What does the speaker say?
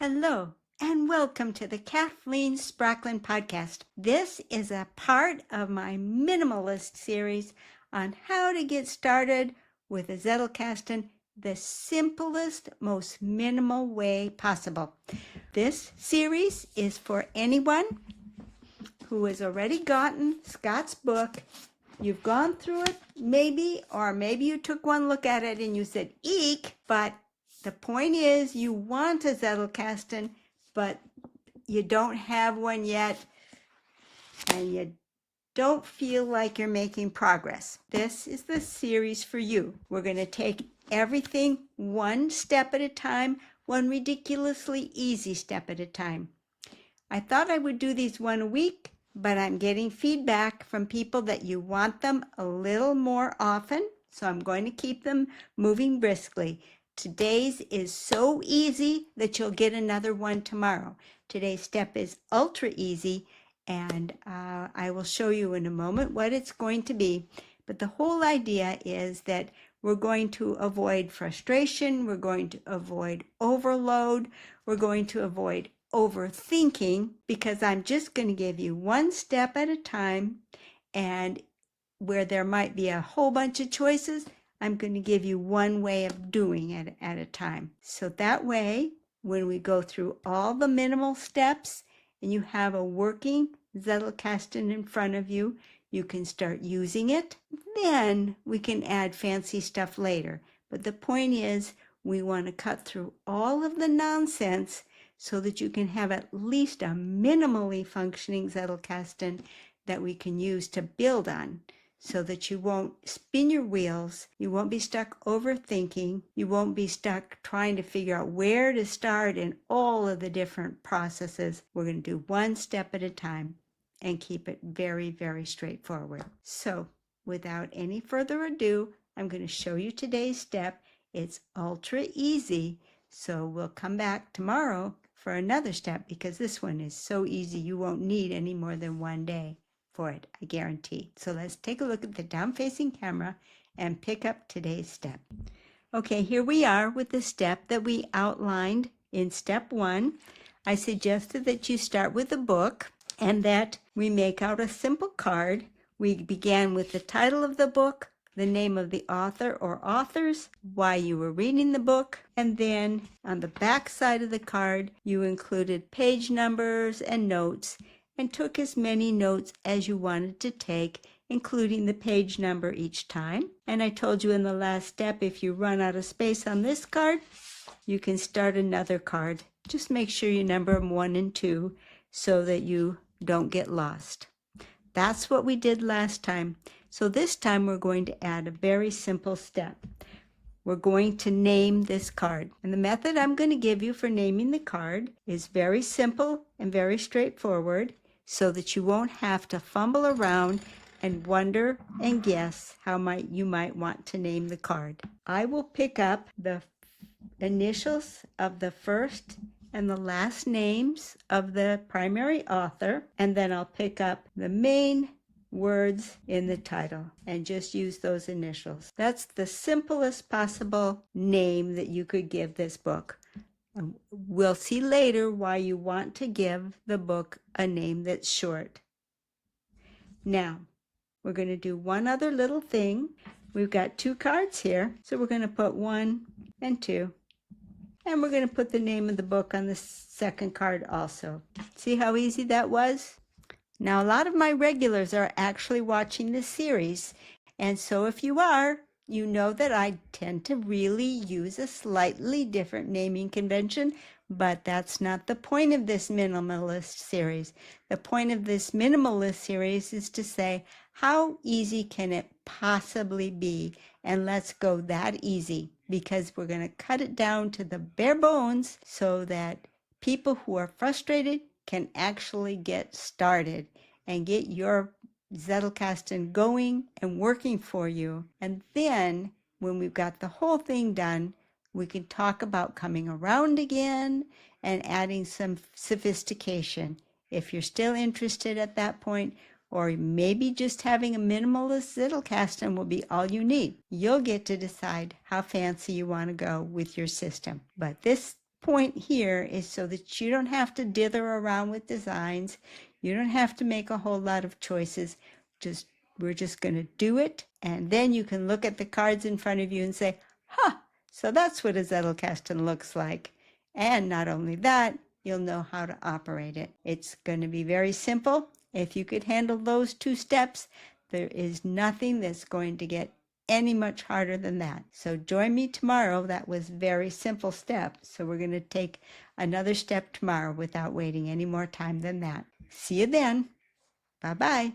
Hello, and welcome to the Kathleen Spracklin podcast. This is a part of my Minimalist series on how to get started with a Zettelkasten the simplest, most minimal way possible. This series is for anyone who has already gotten Scott's book. You've gone through it, maybe, or maybe you took one look at it and you said, eek, but the point is you want a Zettelkasten, but you don't have one yet, and you don't feel like you're making progress. This is the series for you. We're going to take everything one step at a time, one ridiculously easy step at a time. I thought I would do these one a week, but I'm getting feedback from people that you want them a little more often, so I'm going to keep them moving briskly. Today's is so easy that you'll get another one tomorrow. Today's step is ultra easy, and I will show you in a moment what it's going to be. But the whole idea is that we're going to avoid frustration, we're going to avoid overload, we're going to avoid overthinking, because I'm just going to give you one step at a time, and where there might be a whole bunch of choices, I'm going to give you one way of doing it at a time. So that way, when we go through all the minimal steps and you have a working Zettelkasten in front of you, you can start using it. Then we can add fancy stuff later. But the point is, we want to cut through all of the nonsense so that you can have at least a minimally functioning Zettelkasten that we can use to build on, so that you won't spin your wheels, you won't be stuck overthinking, you won't be stuck trying to figure out where to start in all of the different processes. We're going to do one step at a time and keep it very, very straightforward. So without any further ado, I'm going to show you today's step. It's ultra easy, so we'll come back tomorrow for another step, because this one is so easy you won't need any more than one day for it, I guarantee. So let's take a look at the down-facing camera and pick up today's step. Okay, here we are with the step that we outlined in step 1. I suggested that you start with a book and that we make out a simple card. We began with the title of the book, the name of the author or authors, why you were reading the book, and then on the back side of the card, you included page numbers and notes, and took as many notes as you wanted to take, including the page number each time. And I told you in the last step, if you run out of space on this card, you can start another card. Just make sure you number them 1 and 2 so that you don't get lost. That's what we did last time. So this time we're going to add a very simple step. We're going to name this card. And the method I'm going to give you for naming the card is very simple and very straightforward, so that you won't have to fumble around and wonder and guess how you might want to name the card. I will pick up the initials of the first and the last names of the primary author, and then I'll pick up the main words in the title and just use those initials. That's the simplest possible name that you could give this book. We'll see later why you want to give the book a name that's short. Now, we're going to do one other little thing. We've got 2 cards here, so we're going to put 1 and 2. And we're going to put the name of the book on the second card also. See how easy that was? Now, a lot of my regulars are actually watching this series, and so if you are, you know that I tend to really use a slightly different naming convention, but that's not the point of this minimalist series. The point of this minimalist series is to say, how easy can it possibly be? And let's go that easy, because we're going to cut it down to the bare bones so that people who are frustrated can actually get started and get your Zettelkasten going and working for you. And then when we've got the whole thing done, we can talk about coming around again and adding some sophistication. If you're still interested at that point, or maybe just having a minimalist Zettelkasten will be all you need. You'll get to decide how fancy you want to go with your system. But this point here is so that you don't have to dither around with designs. You don't have to make a whole lot of choices. We're just going to do it, and then you can look at the cards in front of you and say, huh, so that's what a Zettelkasten looks like. And not only that, you'll know how to operate it. It's going to be very simple. If you could handle those 2 steps, there is nothing that's going to get any much harder than that. So join me tomorrow. That was very simple step. So we're going to take another step tomorrow without waiting any more time than that. See you then. Bye-bye.